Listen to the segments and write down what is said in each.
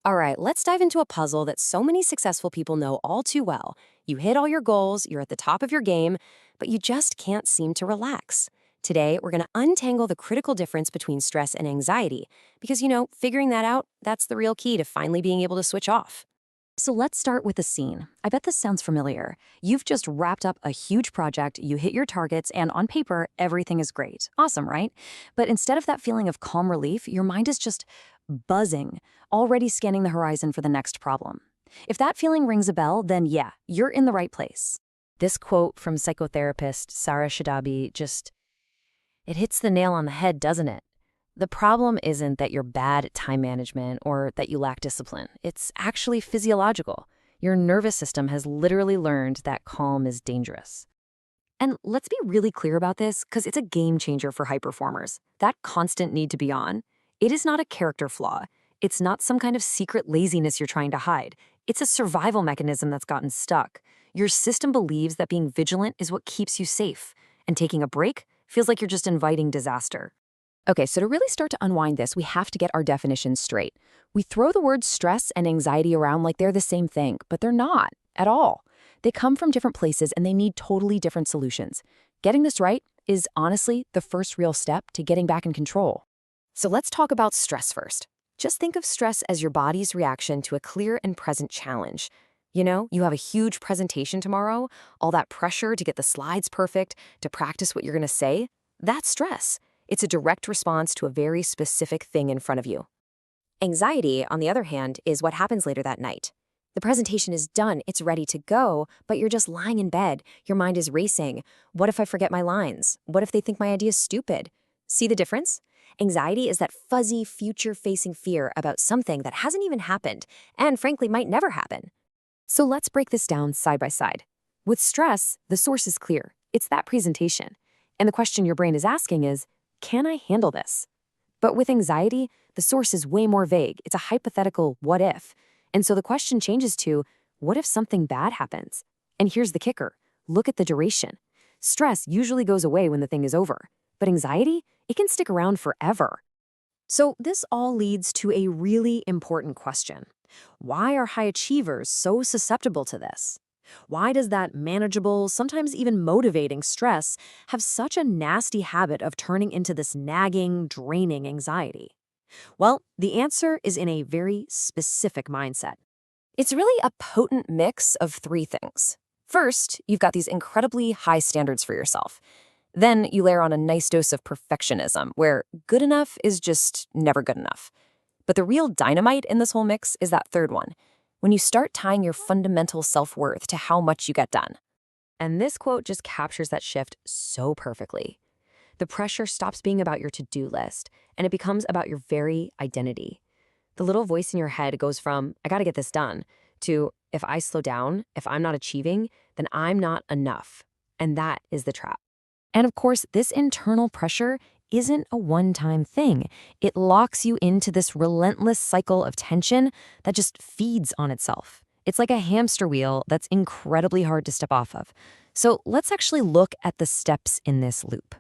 All right, let's dive into a puzzle that so many successful people know all too well. You hit all your goals, you're at the top of your game, but you just can't seem to relax. Today, we're going to untangle the critical difference between stress and anxiety because, figuring that out, that's the real key to finally being able to switch off. So let's start with the scene. I bet this sounds familiar. You've just wrapped up a huge project, you hit your targets, and on paper, everything is great. Awesome, right? But instead of that feeling of calm relief, your mind is just buzzing, already scanning the horizon for the next problem. If that feeling rings a bell, then yeah, you're in the right place. This quote from psychotherapist Sarah Shadabi it hits the nail on the head, doesn't it? The problem isn't that you're bad at time management or that you lack discipline. It's actually physiological. Your nervous system has literally learned that calm is dangerous. And let's be really clear about this because it's a game changer for high performers. That constant need to be on. It is not a character flaw. It's not some kind of secret laziness you're trying to hide. It's a survival mechanism that's gotten stuck. Your system believes that being vigilant is what keeps you safe, and taking a break feels like you're just inviting disaster. Okay, so to really start to unwind this, we have to get our definitions straight. We throw the words stress and anxiety around like they're the same thing, but they're not at all. They come from different places and they need totally different solutions. Getting this right is honestly the first real step to getting back in control. So let's talk about stress first. Just think of stress as your body's reaction to a clear and present challenge. You have a huge presentation tomorrow, all that pressure to get the slides perfect, to practice what you're going to say. That's stress. It's a direct response to a very specific thing in front of you. Anxiety, on the other hand, is what happens later that night. The presentation is done, it's ready to go, but you're just lying in bed. Your mind is racing. What if I forget my lines? What if they think my idea is stupid? See the difference? Anxiety is that fuzzy, future-facing fear about something that hasn't even happened, and frankly might never happen. So let's break this down side by side. With stress, the source is clear. It's that presentation. And the question your brain is asking is, can I handle this? But with anxiety, the source is way more vague. It's a hypothetical what if. And so the question changes to, what if something bad happens? And here's the kicker. Look at the duration. Stress usually goes away when the thing is over. But anxiety, it can stick around forever. So this all leads to a really important question. Why are high achievers so susceptible to this? Why does that manageable, sometimes even motivating stress have such a nasty habit of turning into this nagging, draining anxiety? Well, the answer is in a very specific mindset. It's really a potent mix of three things. First, you've got these incredibly high standards for yourself. Then you layer on a nice dose of perfectionism, where good enough is just never good enough. But the real dynamite in this whole mix is that third one, when you start tying your fundamental self-worth to how much you get done. And this quote just captures that shift so perfectly. The pressure stops being about your to-do list, and it becomes about your very identity. The little voice in your head goes from, I gotta get this done, to, if I slow down, if I'm not achieving, then I'm not enough. And that is the trap. And of course, this internal pressure isn't a one-time thing. It locks you into this relentless cycle of tension that just feeds on itself. It's like a hamster wheel that's incredibly hard to step off of. So let's actually look at the steps in this loop.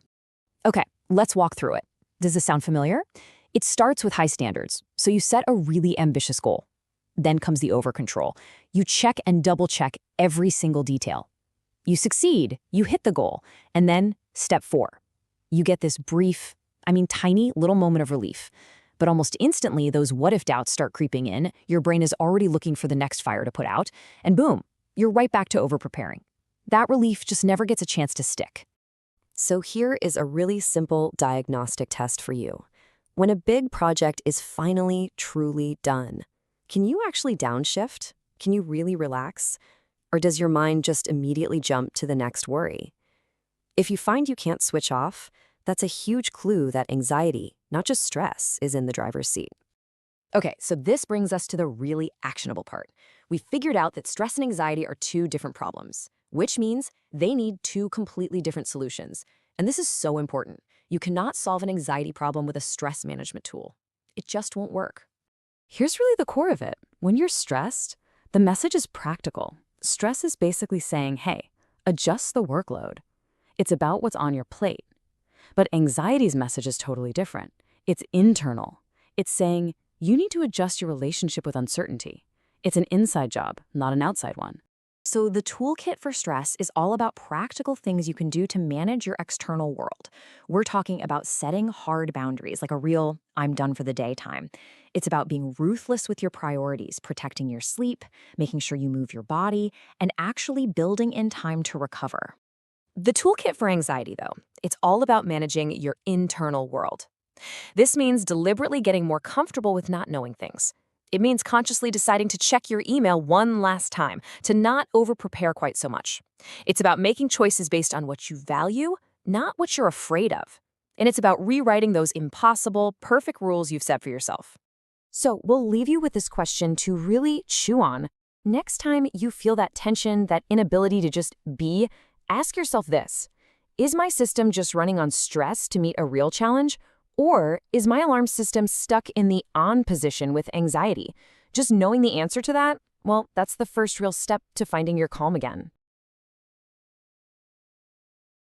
Okay, let's walk through it. Does this sound familiar? It starts with high standards. So you set a really ambitious goal. Then comes the over-control. You check and double-check every single detail. You succeed, you hit the goal, and then step 4. You get this brief, tiny little moment of relief. But almost instantly, those what-if doubts start creeping in, your brain is already looking for the next fire to put out, and boom, you're right back to over-preparing. That relief just never gets a chance to stick. So here is a really simple diagnostic test for you. When a big project is finally, truly done, can you actually downshift? Can you really relax? Or does your mind just immediately jump to the next worry? If you find you can't switch off, that's a huge clue that anxiety, not just stress, is in the driver's seat. Okay, so this brings us to the really actionable part. We figured out that stress and anxiety are two different problems, which means they need two completely different solutions. And this is so important. You cannot solve an anxiety problem with a stress management tool. It just won't work. Here's really the core of it. When you're stressed, the message is practical. Stress is basically saying, hey, adjust the workload. It's about what's on your plate. But anxiety's message is totally different. It's internal. It's saying, You need to adjust your relationship with uncertainty. It's an inside job, not an outside one. So, the toolkit for stress is all about practical things you can do to manage your external world. We're talking about setting hard boundaries, like a real I'm done for the day time. It's about being ruthless with your priorities, protecting your sleep, making sure you move your body, and actually building in time to recover. The toolkit for anxiety, though, it's all about managing your internal world. This means deliberately getting more comfortable with not knowing things. It means consciously deciding to check your email one last time, to not over-prepare quite so much. It's about making choices based on what you value, not what you're afraid of. And it's about rewriting those impossible, perfect rules you've set for yourself. So we'll leave you with this question to really chew on. Next time you feel that tension, that inability to just be, ask yourself this: is my system just running on stress to meet a real challenge? Or is my alarm system stuck in the on position with anxiety? Just knowing the answer to that, well, that's the first real step to finding your calm again.